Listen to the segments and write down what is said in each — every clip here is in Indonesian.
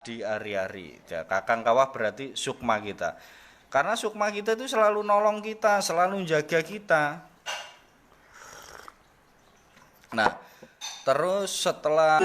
di hari-hari. Ya, kakang kawah berarti sukma kita. Karena sukma kita itu selalu nolong kita, selalu jaga kita. Nah, terus setelah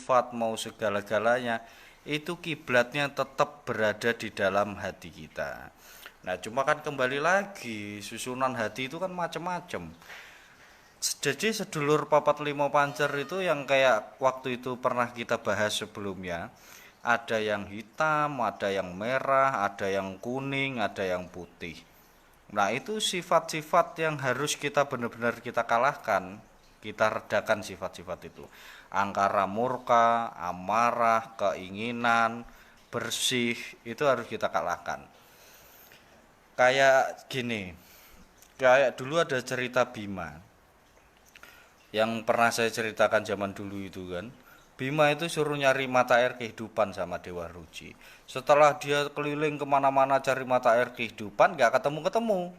sifat mau segala-galanya, itu kiblatnya tetap berada di dalam hati kita. Nah, cuma kan kembali lagi, susunan hati itu kan macam-macam. Jadi sedulur papat limo pancer itu yang kayak waktu itu pernah kita bahas sebelumnya, ada yang hitam, ada yang merah, ada yang kuning, ada yang putih. Nah, itu sifat-sifat yang harus kita benar-benar kita kalahkan, kita redakan sifat-sifat itu. Angkara murka, amarah, keinginan, bersih, itu harus kita kalahkan. Kayak gini, kayak dulu ada cerita Bima yang pernah saya ceritakan zaman dulu itu kan. Bima itu suruh nyari mata air kehidupan sama Dewa Ruci. Setelah dia keliling kemana-mana cari mata air kehidupan, gak ketemu-ketemu.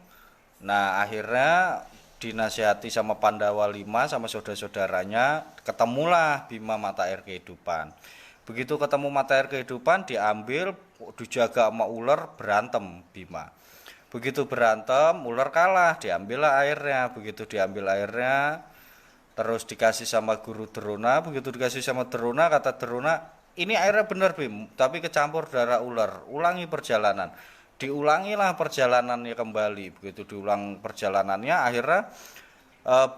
Nah, akhirnya dinasihati sama Pandawa 5 sama saudara-saudaranya, ketemulah Bima mata air kehidupan. Begitu ketemu mata air kehidupan, diambil, dijaga sama ular, berantem Bima. Begitu berantem, ular kalah, diambillah airnya. Begitu diambil airnya, terus dikasih sama guru Drona. Begitu dikasih sama Drona, kata Drona, ini airnya bener Bim, tapi kecampur darah ular, ulangi perjalanan. Diulangilah perjalanannya kembali. Begitu diulang perjalanannya, akhirnya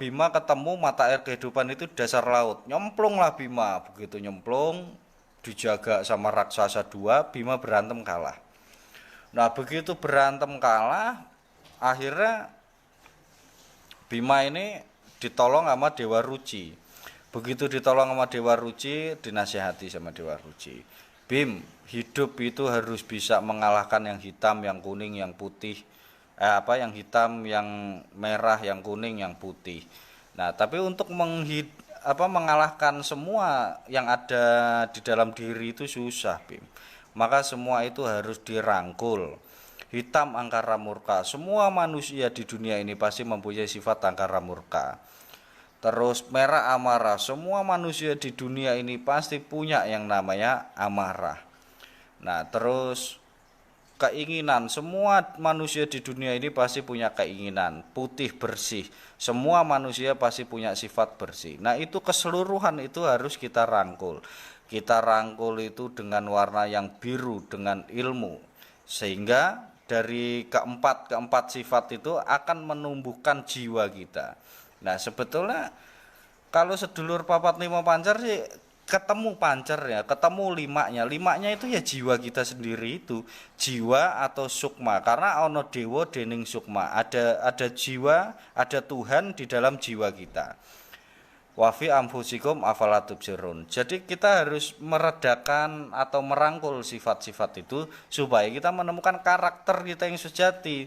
Bima ketemu mata air kehidupan itu di dasar laut. Nyemplunglah Bima. Begitu nyemplung, dijaga sama raksasa 2, Bima berantem kalah. Nah, begitu berantem kalah, akhirnya Bima ini ditolong sama Dewa Ruci. Begitu ditolong sama Dewa Ruci, dinasihati sama Dewa Ruci. Bim, hidup itu harus bisa mengalahkan yang hitam, yang kuning, yang putih. Yang hitam, yang merah, yang kuning, yang putih. Nah, tapi untuk mengalahkan semua yang ada di dalam diri itu susah, Bim. Maka semua itu harus dirangkul. Hitam angkara murka. Semua manusia di dunia ini pasti mempunyai sifat angkara murka. Terus merah amarah. Semua manusia di dunia ini pasti punya yang namanya amarah. Nah, terus keinginan. Semua manusia di dunia ini pasti punya keinginan. Putih bersih. Semua manusia pasti punya sifat bersih. Nah, itu keseluruhan itu harus kita rangkul. Kita rangkul itu dengan warna yang biru, dengan ilmu. Sehingga dari keempat sifat itu akan menumbuhkan jiwa kita. Nah, sebetulnya kalau sedulur papat lima pancer sih ketemu pancer ya, ketemu limanya itu ya jiwa kita sendiri itu, jiwa atau sukma. Karena ono dewa dening sukma, ada jiwa, ada Tuhan di dalam jiwa kita. Wafi amfusikum afala tubsirun. Jadi kita harus meredakan atau merangkul sifat-sifat itu supaya kita menemukan karakter kita yang sejati,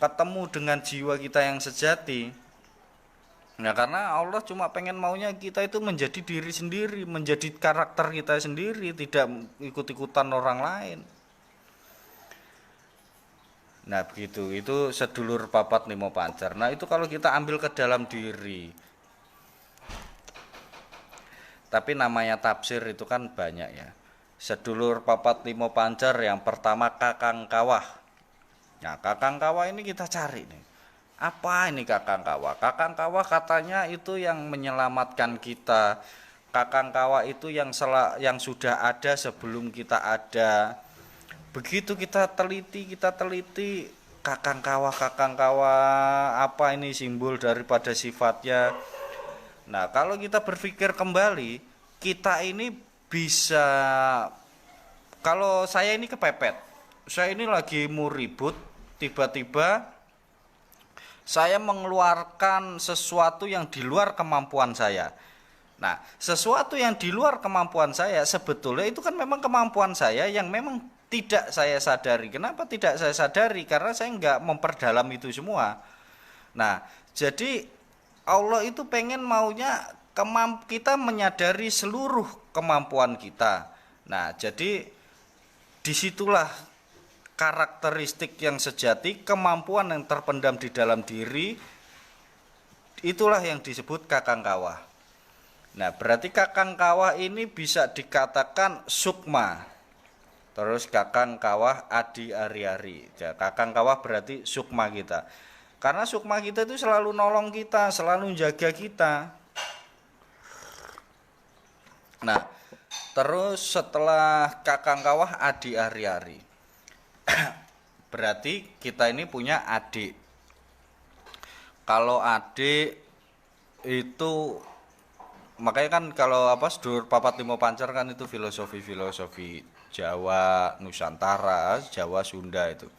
ketemu dengan jiwa kita yang sejati. Nah, karena Allah cuma pengen maunya kita itu menjadi diri sendiri, menjadi karakter kita sendiri, tidak ikut-ikutan orang lain. Nah, begitu. Itu sedulur papat limo pancer. Nah, itu kalau kita ambil ke dalam diri. Tapi namanya tafsir itu kan banyak ya. Sedulur papat limo pancer yang pertama kakang kawah. Nah, kakang kawah ini kita cari nih. Apa ini kakang kawah? Kakang kawah katanya itu yang menyelamatkan kita. Kakang kawah itu yang sudah ada sebelum kita ada. Begitu kita teliti kakang kawah apa ini simbol daripada sifatnya. Nah, kalau kita berpikir kembali, kita ini bisa, kalau saya ini kepepet, saya ini lagi mau ribut, tiba-tiba saya mengeluarkan sesuatu yang di luar kemampuan saya. Nah, sesuatu yang di luar kemampuan saya sebetulnya itu kan memang kemampuan saya yang memang tidak saya sadari. Kenapa tidak saya sadari? Karena saya nggak memperdalam itu semua. Nah, jadi Allah itu pengen maunya kita menyadari seluruh kemampuan kita. Nah, jadi disitulah karakteristik yang sejati, kemampuan yang terpendam di dalam diri, itulah yang disebut kakang kawah. Nah, berarti kakang kawah ini bisa dikatakan sukma. Terus kakang kawah adi ari-ari. Ya, kakang kawah berarti sukma kita. Karena sukma kita itu selalu nolong kita, selalu jaga kita. Nah, terus setelah kakang kawah adi ari-ari. Berarti kita ini punya adik. Kalau adik itu, makanya kan kalau apa sedulur papat limo pancer kan itu filosofi Jawa Nusantara, Jawa Sunda itu.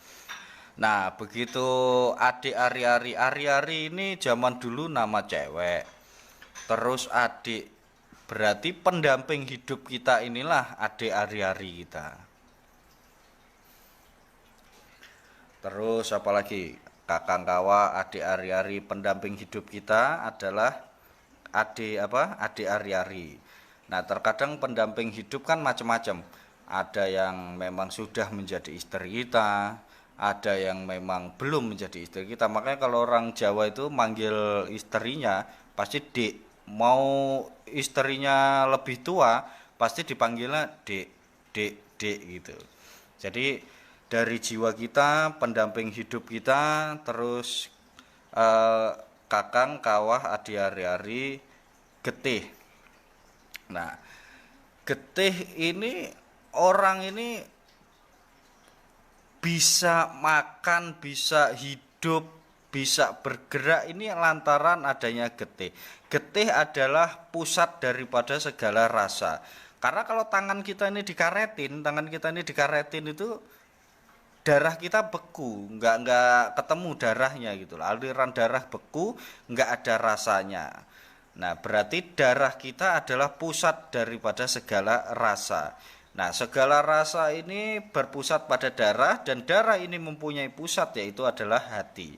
Nah, begitu adik ari-ari ini zaman dulu nama cewek. Terus adik berarti pendamping hidup kita inilah adik ari-ari kita. Terus apalagi kakang kawah adik ari-ari, pendamping hidup kita adalah adik ari-ari. Nah, terkadang pendamping hidup kan macam-macam. Ada yang memang sudah menjadi istri kita, ada yang memang belum menjadi istri kita. Makanya kalau orang Jawa itu manggil istrinya pasti Dek. Mau istrinya lebih tua pasti dipanggilnya Dek, Dek, Dek gitu. Jadi dari jiwa kita, pendamping hidup kita, terus kakang kawah adi ari-ari getih. Nah, getih ini, orang ini bisa makan, bisa hidup, bisa bergerak ini lantaran adanya getih. Getih adalah pusat daripada segala rasa. Karena kalau tangan kita ini dikaretin itu darah kita beku, nggak ketemu darahnya gitu. Aliran darah beku, nggak ada rasanya. Nah, berarti darah kita adalah pusat daripada segala rasa. Nah, segala rasa ini berpusat pada darah, dan darah ini mempunyai pusat, yaitu adalah hati.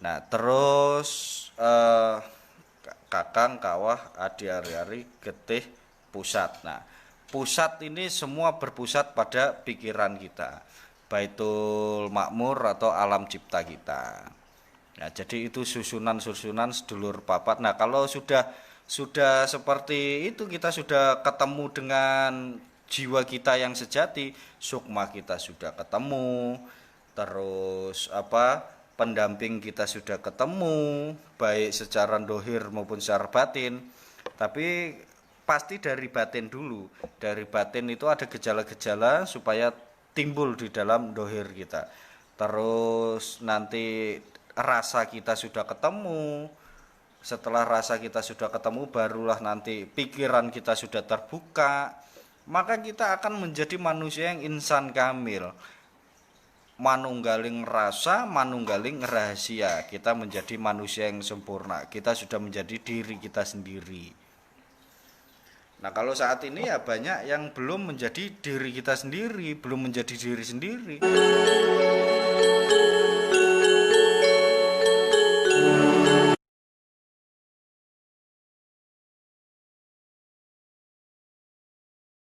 Nah, terus kakang kawah adi ari-ari getih pusat. Nah, pusat ini semua berpusat pada pikiran kita, Baitul Makmur atau alam cipta kita. Nah, jadi itu susunan-susunan sedulur papat. Nah, kalau sudah seperti itu, kita sudah ketemu dengan jiwa kita yang sejati, sukma kita sudah ketemu, terus pendamping kita sudah ketemu, baik secara dohir maupun secara batin. Tapi pasti dari batin dulu. Dari batin itu ada gejala-gejala supaya timbul di dalam dohir kita. Terus nanti rasa kita sudah ketemu. Setelah rasa kita sudah ketemu, barulah nanti pikiran kita sudah terbuka. Maka kita akan menjadi manusia yang insan kamil, manunggaling rasa, manunggaling rahasia. Kita menjadi manusia yang sempurna. Kita sudah menjadi diri kita sendiri. Nah, kalau saat ini ya banyak yang belum menjadi diri kita sendiri, belum menjadi diri sendiri.